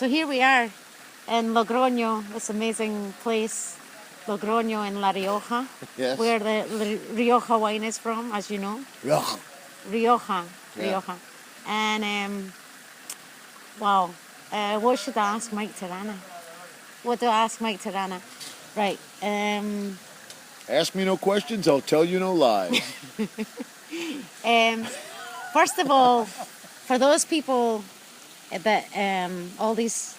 So here we are in Logroño, this amazing place, Logroño in La Rioja, Yes. where the Rioja wine is from, as you know. Ugh. Rioja, Yeah. Rioja. And, wow, what should I ask Mike Terrana? What do I ask Mike Terrana? Right, Ask me no questions, I'll tell you no lies. first of all, for those people that, all these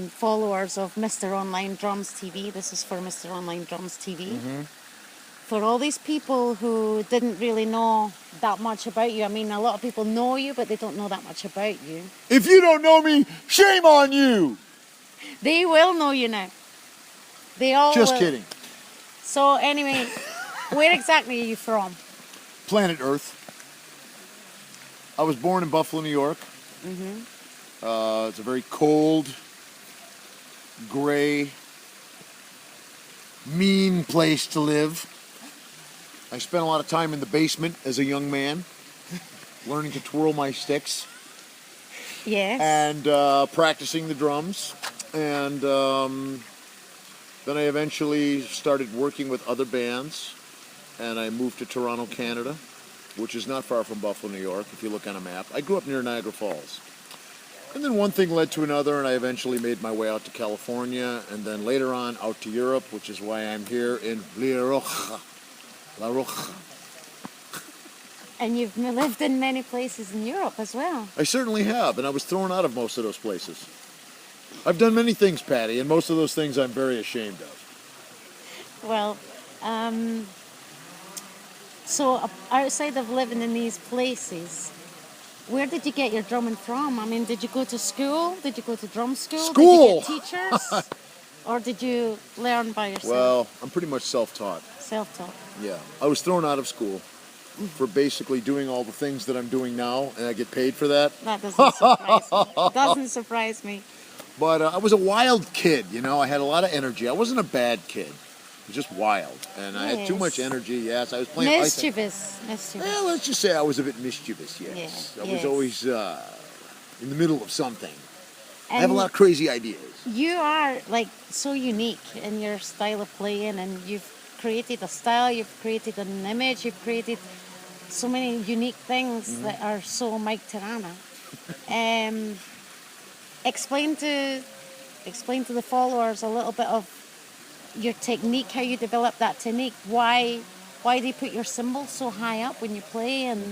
followers of Mr. Online Drums TV, this is for Mr. Online Drums TV. Mm-hmm. For all these people who didn't really know that much about you, I mean, a lot of people know you, but they don't know that much about you. If you don't know me, shame on you! They will know you now. They all Just will. kidding. So anyway, where exactly are you from? Planet Earth. I was born in Buffalo, New York. Mm-hmm. It's a very cold, gray, mean place to live. I spent a lot of time in the basement as a young man, learning to twirl my sticks Yes. and practicing the drums. And then I eventually started working with other bands, and I moved to Toronto, Canada, which is not far from Buffalo, New York, if you look on a map. I grew up near Niagara Falls. And then one thing led to another, and I eventually made my way out to California, and then later on out to Europe, which is why I'm here in Rioja. La Rioja. And you've lived in many places in Europe as well. I certainly have, and I was thrown out of most of those places. I've done many things, Patty, and most of those things I'm very ashamed of. Well, so outside of living in these places, where did you get your drumming from? I mean, did you go to school? Did you go to drum school? School! Did you get teachers? Or did you learn by yourself? Well, I'm pretty much self-taught. Self-taught. Yeah. I was thrown out of school for basically doing all the things that I'm doing now, and I get paid for that. That doesn't surprise me. Doesn't surprise me. But I was a wild kid, you know. I had a lot of energy. I wasn't a bad kid. I was just wild. And I had too much energy, yes. I was playing... Mischievous. Well, let's just say I was a bit mischievous, yes. Yeah, I was always in the middle of something. And I have a lot of crazy ideas. You are, like, so unique in your style of playing, and you've created a style, you've created an image, you've created so many unique things that are so Mike Terrana. Explain to the followers a little bit of your technique, how you develop that technique, why do you put your cymbals so high up when you play and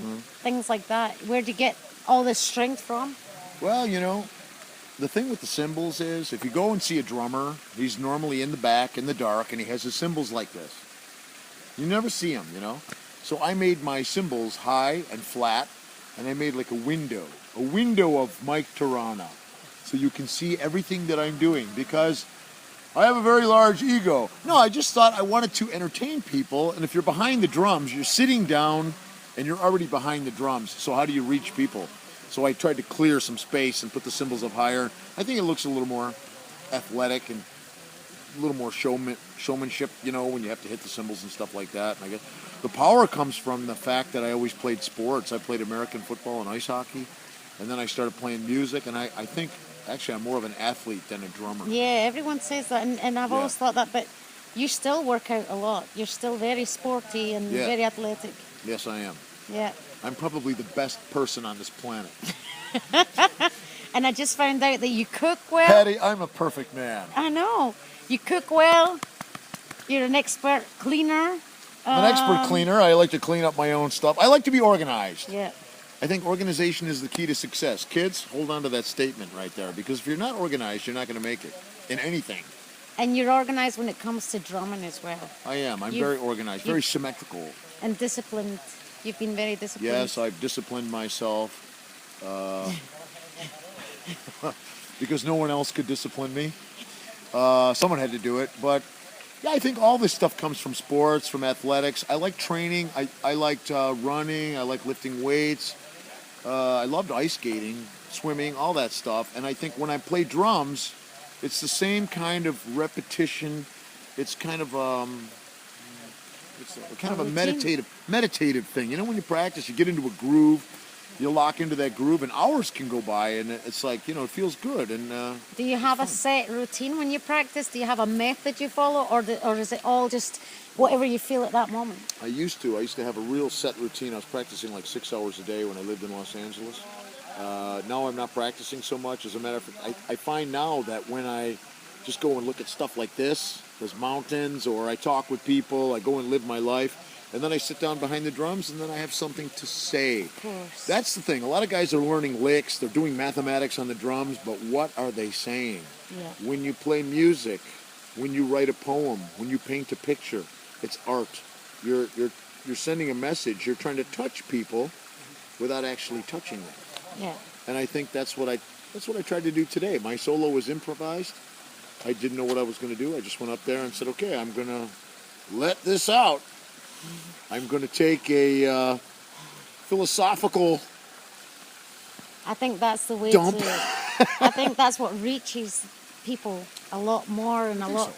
things like that? Where do you get all this strength from? Well, you know, the thing with the cymbals is, if you go and see a drummer, he's normally in the back in the dark, and he has his cymbals like this. You never see him, you know? So I made my cymbals high and flat, and I made like a window of Mike Terrana, so you can see everything that I'm doing, because I have a very large ego. No, I just thought I wanted to entertain people, and if you're behind the drums, you're sitting down, and you're already behind the drums, so how do you reach people? So I tried to clear some space and put the cymbals up higher. I think it looks a little more athletic and a little more showmanship, you know, when you have to hit the cymbals and stuff like that. And I guess the power comes from the fact that I always played sports. I played American football and ice hockey, and then I started playing music, and I think actually I'm more of an athlete than a drummer. Yeah, everyone says that, and I've always thought that, but you still work out a lot. You're still very sporty and very athletic. Yes, I am. Yeah. I'm probably the best person on this planet. And I just found out that you cook well. Patty, I'm a perfect man. I know. You cook well. You're an expert cleaner. I'm an expert cleaner. I like to clean up my own stuff. I like to be organized. Yeah. I think organization is the key to success. Kids, hold on to that statement right there, because if you're not organized, you're not going to make it in anything. And you're organized when it comes to drumming as well. I am. I'm very organized, very symmetrical. And disciplined. You've been very disciplined. Yes, I've disciplined myself because no one else could discipline me. Someone had to do it. But yeah, I think all this stuff comes from sports, from athletics. I like training. I liked running. I like lifting weights. I loved ice skating, swimming, all that stuff. And I think when I play drums, it's the same kind of repetition. It's kind of it's kind of a meditative thing. You know, when you practice, you get into a groove, you lock into that groove, and hours can go by, and it's like, you know, it feels good. And Do you have a set routine when you practice? Do you have a method you follow, or is it all just whatever you feel at that moment? I used to have a real set routine. I was practicing like 6 hours a day when I lived in Los Angeles. Now I'm not practicing so much. As a matter of fact, I find now that when I just go and look at stuff like this, those mountains, or I talk with people, I go and live my life, and then I sit down behind the drums, and then I have something to say. Of course. That's the thing. A lot of guys are learning licks, they're doing mathematics on the drums, but what are they saying? Yeah. When you play music, when you write a poem, when you paint a picture, it's art. You're sending a message. You're trying to touch people without actually touching them. Yeah. And I think that's what I tried to do today. My solo was improvised. I didn't know what I was going to do. I just went up there and said, okay, I'm going to let this out. I'm going to take a philosophical I think that's the way dump. to. I think that's what reaches people a lot more and a lot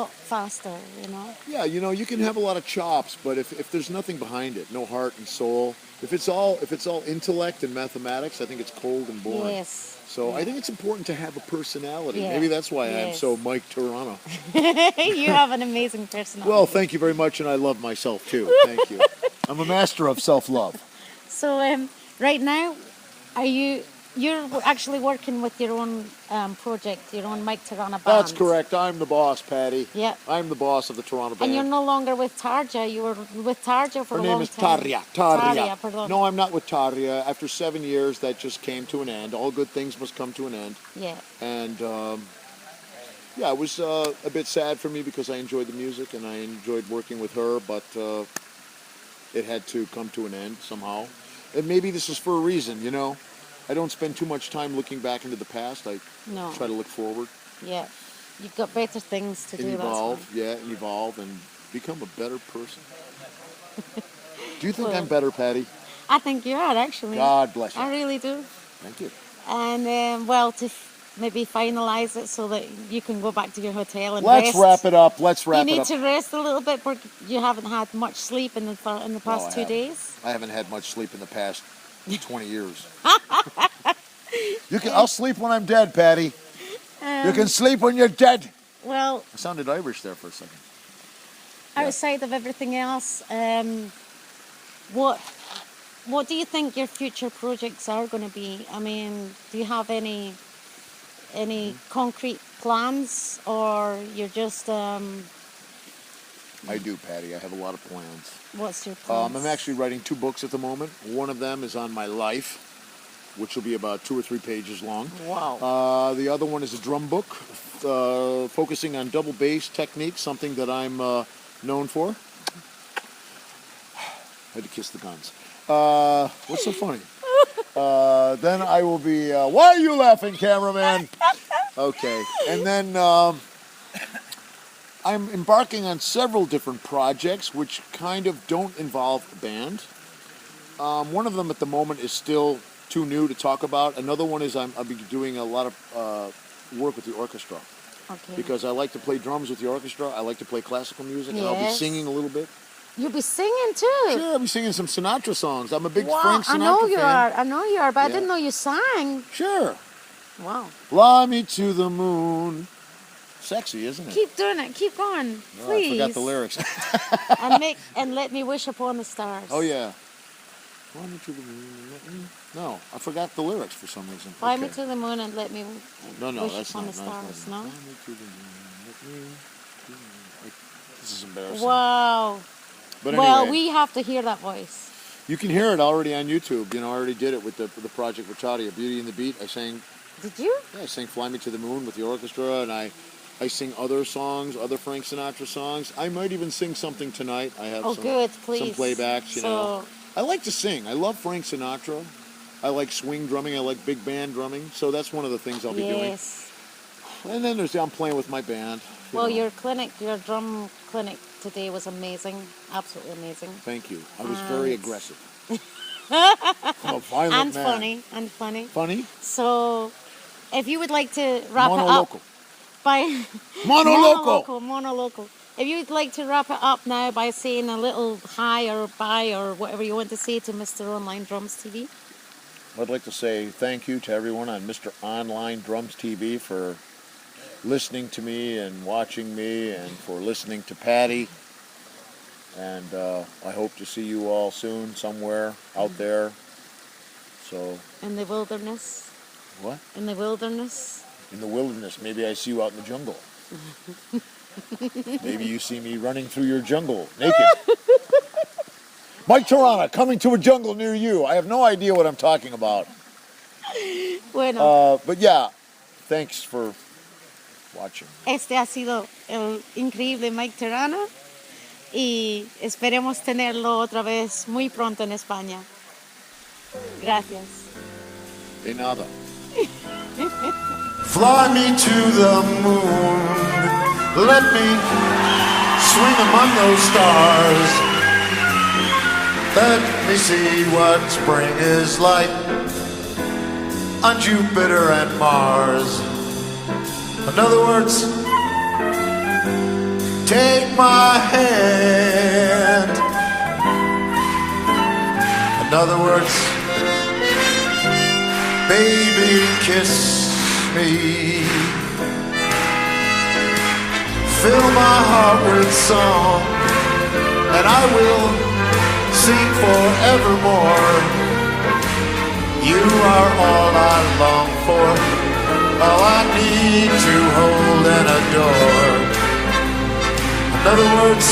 faster. You know. Yeah, you know, you can have a lot of chops, but if there's nothing behind it, no heart and soul, if it's all intellect and mathematics, I think it's cold and boring. Yes. So I think it's important to have a personality. Yeah. Maybe that's why I'm Yes. so Mike Terrana. You have an amazing personality. Well, thank you very much, and I love myself too. Thank you. I'm a master of self-love. So right now, you're actually working with your own project, your own Mike Terrana band? That's correct. I'm the boss, Patty. Yeah. I'm the boss of the Toronto band. And you're no longer with Tarja. You were with Tarja for Her a name long is time. Tarja. Tarja, pardon. No, I'm not with Tarja. After 7 years, that just came to an end. All good things must come to an end. Yeah. And yeah, it was a bit sad for me because I enjoyed the music and I enjoyed working with her, but it had to come to an end somehow. And maybe this is for a reason, you know. I don't spend too much time looking back into the past. I No. try to look forward. Yeah. You've got better things to And do. evolve, That's why. yeah, and evolve and become a better person. Do you think I'm better, Patty? I think you are, actually. God bless you. I really do. Thank you. And well, to maybe finalize it so that you can go back to your hotel and Let's rest. wrap it up. Let's You wrap it need up. to rest a little bit because you haven't had much sleep in the past No, I 2 haven't. days. I haven't had much sleep in the past 20 years. I'll sleep when I'm dead, Patty. You can sleep when you're dead. Well, I sounded Irish there for a second. outside of everything else, what do you think your future projects are going to be? I mean, do you have any concrete plans, or you're just I do, Patty. I have a lot of plans. what's your plans? I'm actually writing 2 books at the moment. One of them is on my life, which will be about 2 or 3 pages long. Wow. The other one is a drum book, focusing on double bass technique, something that I'm known for. I had to kiss the guns. What's so funny? Then I will be... why are you laughing, cameraman? Okay. And then I'm embarking on several different projects which kind of don't involve the band. One of them at the moment is still too new to talk about. Another one is I'll be doing a lot of work with the orchestra. Okay. Because I like to play drums with the orchestra. I like to play classical music. And I'll be Yes. singing a little bit. You'll be singing too. Sure, I'll be singing some Sinatra songs. I'm a big Wow, Frank Sinatra I know you fan. are. I know you are, but I Yeah. didn't know you sang. Sure. Wow. Fly me to the moon. Sexy, isn't it? Keep doing it. Keep going, Oh, please. I forgot the lyrics. and let me wish upon the stars. Oh, yeah. Fly me to the moon. Let me... No, I forgot the lyrics for some reason. Fly me Okay. to the moon and let me No, wish that's upon not. the No, stars. no, No. Fly me to the moon. Let me... This is embarrassing. Wow. But anyway, Well, we have to hear that voice. you can hear it already on YouTube. You know, I already did it with the project with Tadia, Beauty and the Beat. I sang Did you? Yeah, I sang Fly Me to the Moon with the orchestra, and I sing other songs, other Frank Sinatra songs. I might even sing something tonight. I have Oh, some, good, some please. playbacks, you know. So, I like to sing. I love Frank Sinatra. I like swing drumming. I like big band drumming. So that's one of the things I'll be doing. yes. And then I'm playing with my band. you Well, know. your drum clinic today was amazing. Absolutely amazing. Thank you. I was very And- aggressive. I'm a violent And man. funny. And funny. Funny? So, if you would like to wrap it up Monolocal. by... Monolocal. Monolocal. If you'd like to wrap it up now by saying a little hi or bye or whatever you want to say to Mr. Online Drums TV. I'd like to say thank you to everyone on Mr. Online Drums TV for listening to me and watching me, and for listening to Patti. And I hope to see you all soon somewhere out there. So. In the wilderness. What? In the wilderness. In the wilderness. Maybe I see you out in the jungle. Maybe you see me running through your jungle naked. Mike Terrana coming to a jungle near you. I have no idea what I'm talking about. Bueno. But yeah, thanks for watching. Este ha sido el increíble Mike Terrana y esperemos tenerlo otra vez muy pronto en España. Gracias. De nada. Fly me to the moon, let me swing among those stars. Let me see what spring is like on Jupiter and Mars. In other words, take my hand. In other words, baby, kiss me. Fill my heart with song, and I will sing forevermore. You are all I long for, all I need to hold and adore. In other words,